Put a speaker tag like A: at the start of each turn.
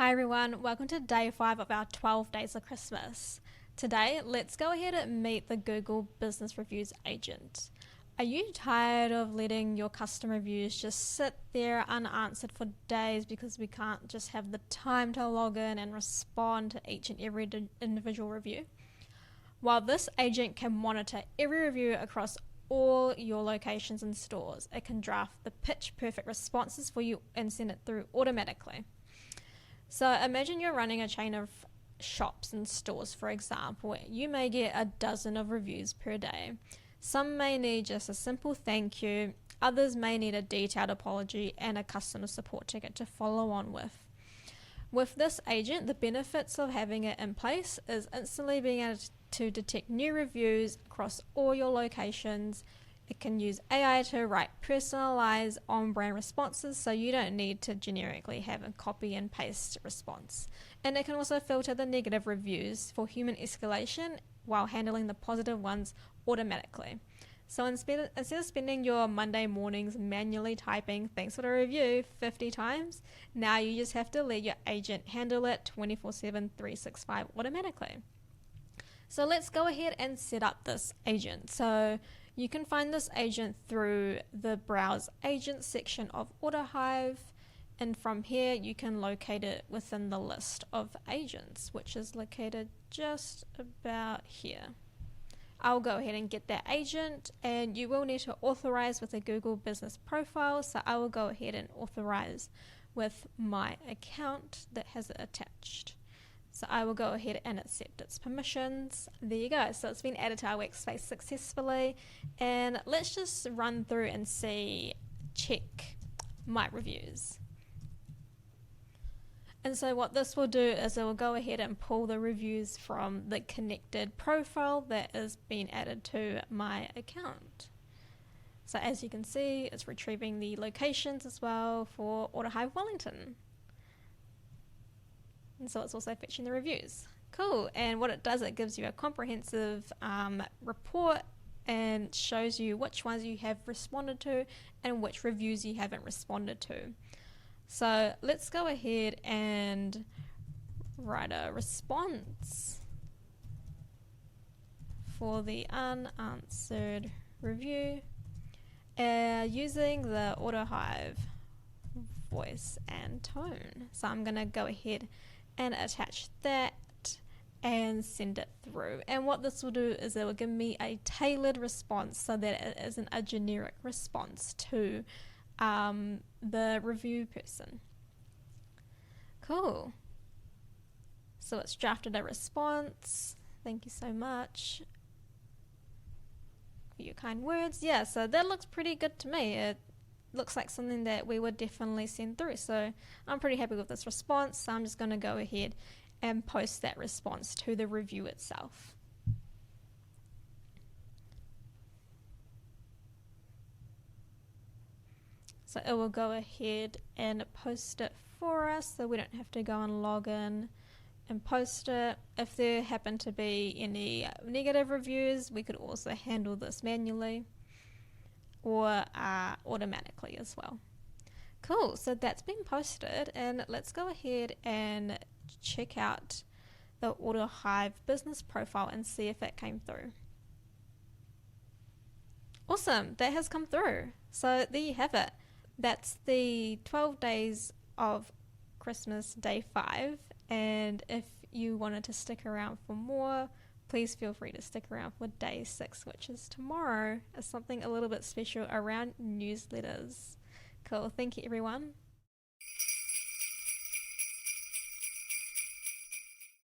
A: Hi everyone, welcome to day 5 of our 12 days of Christmas. Today, let's go ahead and meet the Google Business Reviews agent. Are you tired of letting your customer reviews just sit there unanswered for days because we can't just have the time to log in and respond to each and every individual review? While this agent can monitor every review across all your locations and stores, it can draft the pitch perfect responses for you and send it through automatically. So imagine you're running a chain of shops and stores, for example. You may get a dozen of reviews per day. Some may need just a simple thank you. Others may need a detailed apology and a customer support ticket to follow on with. With this agent, the benefits of having it in place is instantly being able to detect new reviews across all your locations. It can use AI to write personalized on-brand responses, so you don't need to generically have a copy and paste response. And it can also filter the negative reviews for human escalation while handling the positive ones automatically. So instead of spending your Monday mornings manually typing thanks for the review 50 times, now you just have to let your agent handle it 24/7, 365 automatically. So let's go ahead and set up this agent. So you can find this agent through the Browse Agents section of Autohive, and from here you can locate it within the list of agents, which is located just about here. I'll go ahead and get that agent, and you will need to authorize with a Google Business profile, so I will go ahead and authorize with my account that has it attached. So I will go ahead and accept its permissions. There you go. So it's been added to our workspace successfully. And let's just run through and check my reviews. And so what this will do is it will go ahead and pull the reviews from the connected profile that is being added to my account. So as you can see, it's retrieving the locations as well for Autohive Wellington. And so it's also fetching the reviews. Cool. And what it does, it gives you a comprehensive report and shows you which ones you have responded to and which reviews you haven't responded to. So let's go ahead and write a response for the unanswered review using the Autohive voice and tone. So I'm going to go ahead and attach that and send it through. And what this will do is it will give me a tailored response so that it isn't a generic response to the review person. Cool. So it's drafted a response. Thank you so much for your kind words. Yeah, so that looks pretty good to me. It looks like something that we would definitely send through. So I'm pretty happy with this response. So I'm just going to go ahead and post that response to the review itself. So it will go ahead and post it for us so we don't have to go and log in and post it. If there happen to be any negative reviews, we could also handle this manually or automatically as well. Cool, so that's been posted, and let's go ahead and check out the Autohive business profile and see if it came through. Awesome, that has come through. So there you have it. That's the 12 days of Christmas day 5, and if you wanted to stick around for more, please feel free to stick around for day 6, which is tomorrow, as something a little bit special around newsletters. Cool. Thank you, everyone.